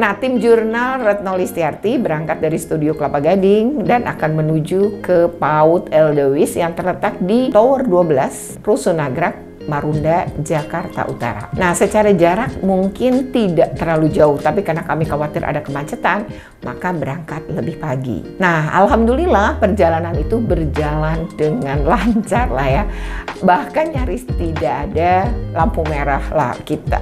Nah, tim jurnal Retno Listiarti berangkat dari Studio Kelapa Gading dan akan menuju ke PAUD Edelweiss yang terletak di Tower 12, Rusun Nagrak, Marunda, Jakarta Utara. Nah, secara jarak mungkin tidak terlalu jauh, tapi karena kami khawatir ada kemacetan, maka berangkat lebih pagi. Nah, alhamdulillah perjalanan itu berjalan dengan lancar lah ya. Bahkan nyaris tidak ada lampu merah lah. Kita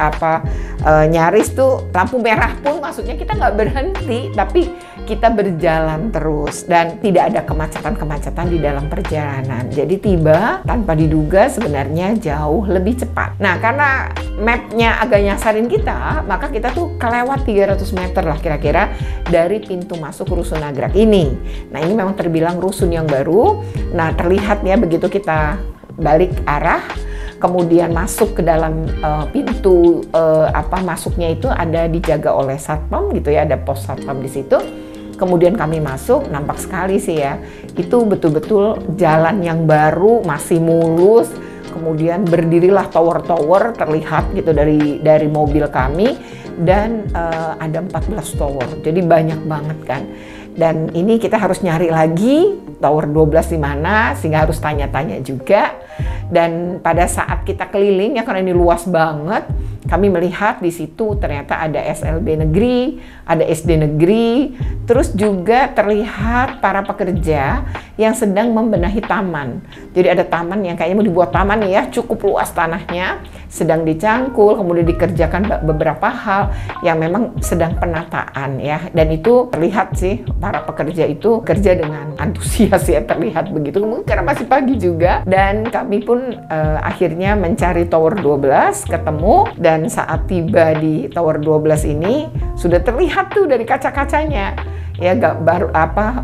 nyaris tuh lampu merah pun maksudnya kita nggak berhenti, tapi kita berjalan terus dan tidak ada kemacetan-kemacetan di dalam perjalanan. Jadi tiba tanpa diduga sebenarnya jauh lebih cepat. Nah, karena mapnya agak nyasarin kita, maka kita tuh kelewat 300 meter lah kira-kira dari pintu masuk Rusun Nagrak ini. Nah, ini memang terbilang rusun yang baru. Nah, terlihat ya begitu kita balik arah, kemudian masuk ke dalam pintu masuknya itu ada dijaga oleh satpam gitu ya, ada pos satpam di situ. Kemudian kami masuk, nampak sekali sih ya, itu betul-betul jalan yang baru, masih mulus. Kemudian berdirilah tower-tower terlihat gitu dari mobil kami, dan ada 14 tower, jadi banyak banget kan. Dan ini kita harus nyari lagi tower 12 di mana, sehingga harus tanya-tanya juga. Dan pada saat kita keliling ya, karena ini luas banget, kami melihat di situ ternyata ada SLB negeri, ada SD negeri, terus juga terlihat para pekerja yang sedang membenahi taman. Jadi ada taman yang kayaknya mau dibuat taman nih ya, cukup luas tanahnya, sedang dicangkul, kemudian dikerjakan beberapa hal yang memang sedang penataan ya. Dan itu terlihat sih para pekerja itu kerja dengan antusias ya, terlihat begitu. Mungkin karena masih pagi juga, dan kami pun akhirnya mencari Tower 12, ketemu, dan saat tiba di Tower 12 ini sudah terlihat tuh dari kaca-kacanya ya,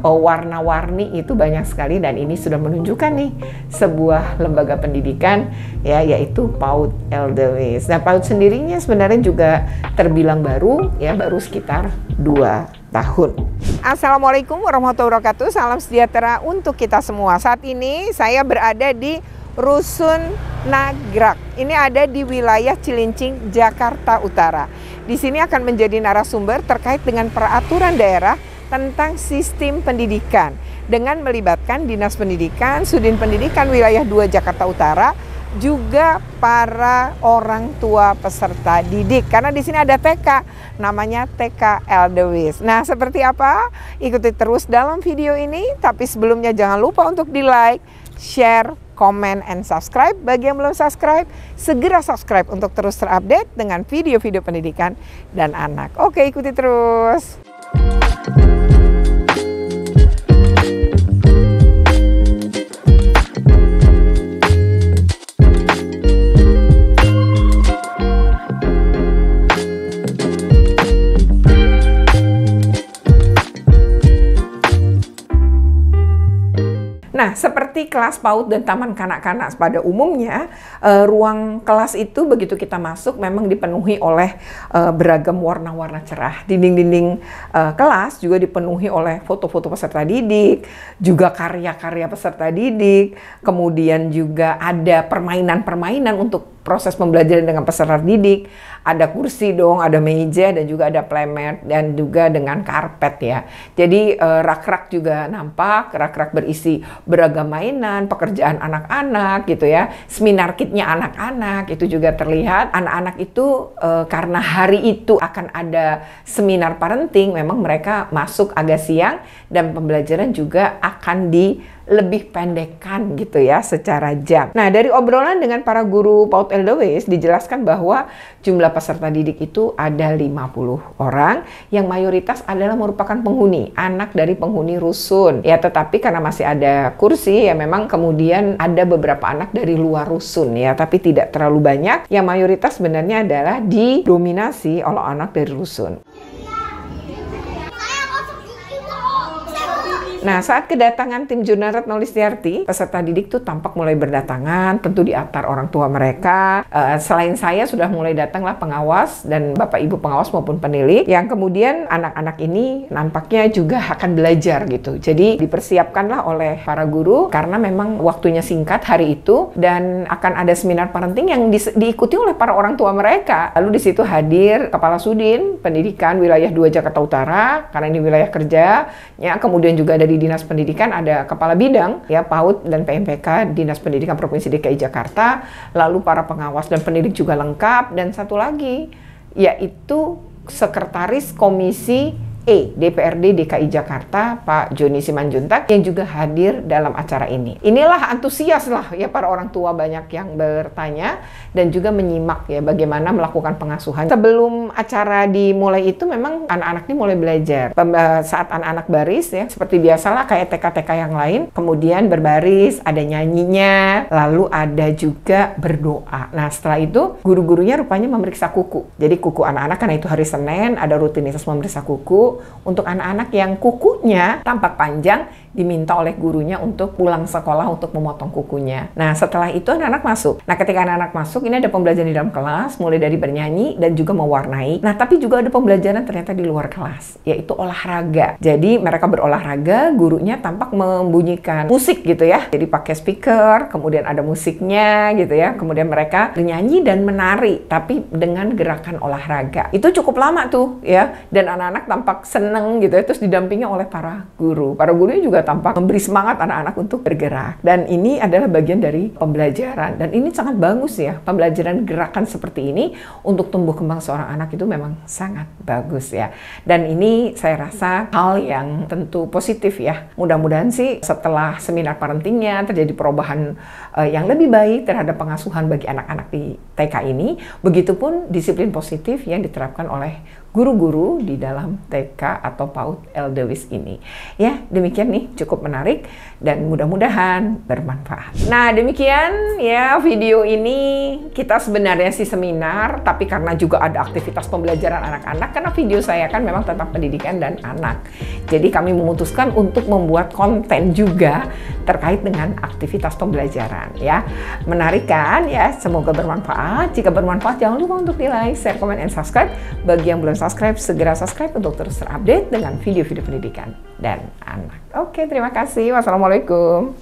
warna-warni itu banyak sekali, dan ini sudah menunjukkan nih sebuah lembaga pendidikan ya, yaitu PAUD Edelweiss. Nah, PAUD sendirinya sebenarnya juga terbilang baru ya, baru sekitar 2 tahun. Assalamualaikum warahmatullahi wabarakatuh, salam sejahtera untuk kita semua. Saat ini saya berada di Rusun Nagrak. Ini ada di wilayah Cilincing, Jakarta Utara. Di sini akan menjadi narasumber terkait dengan peraturan daerah tentang sistem pendidikan dengan melibatkan Dinas Pendidikan, Sudin Pendidikan Wilayah 2 Jakarta Utara, juga para orang tua peserta didik. Karena di sini ada TK, namanya TK Edelweiss. Nah, seperti apa? Ikuti terus dalam video ini, tapi sebelumnya jangan lupa untuk di-like, share, komen, and subscribe. Bagi yang belum subscribe, segera subscribe untuk terus terupdate dengan video-video pendidikan dan anak. Oke, ikuti terus. Nah, seperti kelas PAUD dan taman kanak-kanak pada umumnya, ruang kelas itu begitu kita masuk memang dipenuhi oleh beragam warna-warna cerah. Dinding-dinding kelas juga dipenuhi oleh foto-foto peserta didik, juga karya-karya peserta didik, kemudian juga ada permainan-permainan untuk proses pembelajaran dengan peserta didik, ada kursi dong, ada meja, dan juga ada playmat, dan juga dengan karpet ya. Jadi rak-rak juga nampak, rak-rak berisi beragam mainan, pekerjaan anak-anak gitu ya. Seminar kitnya anak-anak itu juga terlihat. Anak-anak itu karena hari itu akan ada seminar parenting, memang mereka masuk agak siang, dan pembelajaran juga akan lebih pendekkan gitu ya secara jam. Nah, dari obrolan dengan para guru PAUD Edelweiss dijelaskan bahwa jumlah peserta didik itu ada 50 orang yang mayoritas adalah merupakan penghuni, anak dari penghuni rusun. Ya, tetapi karena masih ada kursi ya, memang kemudian ada beberapa anak dari luar rusun ya, tapi tidak terlalu banyak. Yang mayoritas sebenarnya adalah didominasi oleh anak dari rusun. Nah, saat kedatangan tim Jurnal Retno Listiarti, peserta didik tuh tampak mulai berdatangan, tentu diantar orang tua mereka. Selain saya, sudah mulai datanglah pengawas dan Bapak Ibu pengawas maupun penilik, yang kemudian anak-anak ini nampaknya juga akan belajar gitu. Jadi dipersiapkanlah oleh para guru, karena memang waktunya singkat hari itu, dan akan ada seminar parenting yang diikuti oleh para orang tua mereka. Lalu di situ hadir Kepala Sudin Pendidikan Wilayah 2 Jakarta Utara, karena ini wilayah kerjanya, kemudian juga dari Dinas Pendidikan ada Kepala Bidang ya PAUD dan PMPK Dinas Pendidikan Provinsi DKI Jakarta, lalu para pengawas dan pendidik juga lengkap, dan satu lagi yaitu Sekretaris Komisi DPRD DKI Jakarta, Pak Joni Simanjuntak, yang juga hadir dalam acara ini. Inilah antusias lah ya, para orang tua banyak yang bertanya dan juga menyimak ya bagaimana melakukan pengasuhan. Sebelum acara dimulai itu memang anak-anak ini mulai belajar. Saat anak-anak baris ya, seperti biasalah kayak TK-TK yang lain, kemudian berbaris, ada nyanyinya, lalu ada juga berdoa. Nah, setelah itu guru-gurunya rupanya memeriksa kuku. Jadi kuku anak-anak, karena itu hari Senin, ada rutinitas memeriksa kuku. Untuk anak-anak yang kukunya tampak panjang, diminta oleh gurunya untuk pulang sekolah untuk memotong kukunya. Nah, setelah itu anak-anak masuk. Nah, ketika anak-anak masuk, ini ada pembelajaran di dalam kelas, mulai dari bernyanyi dan juga mewarnai. Nah, tapi juga ada pembelajaran ternyata di luar kelas, yaitu olahraga. Jadi, mereka berolahraga, gurunya tampak membunyikan musik gitu ya. Jadi, pakai speaker, kemudian ada musiknya gitu ya. Kemudian mereka bernyanyi dan menari, tapi dengan gerakan olahraga. Itu cukup lama tuh ya. Dan anak-anak tampak seneng gitu ya, terus didampingi oleh para guru. Para gurunya juga tampak memberi semangat anak-anak untuk bergerak. Dan ini adalah bagian dari pembelajaran. Dan ini sangat bagus ya, pembelajaran gerakan seperti ini untuk tumbuh kembang seorang anak itu memang sangat bagus ya. Dan ini saya rasa hal yang tentu positif ya. Mudah-mudahan sih setelah seminar parentingnya terjadi perubahan yang lebih baik terhadap pengasuhan bagi anak-anak di TK ini. Begitupun disiplin positif yang diterapkan oleh guru-guru di dalam TK atau PAUD Eldewis ini. Ya, demikian nih, cukup menarik dan mudah-mudahan bermanfaat. Nah, demikian ya video ini. Kita sebenarnya sih seminar, tapi karena juga ada aktivitas pembelajaran anak-anak, karena video saya kan memang tentang pendidikan dan anak. Jadi kami memutuskan untuk membuat konten juga terkait dengan aktivitas pembelajaran ya. Menarik kan ya? Semoga bermanfaat. Jika bermanfaat, jangan lupa untuk di-like, share, comment, and subscribe. Bagi yang belum subscribe, segera subscribe untuk terus terupdate dengan video-video pendidikan dan anak. Oke, terima kasih. Wassalamualaikum.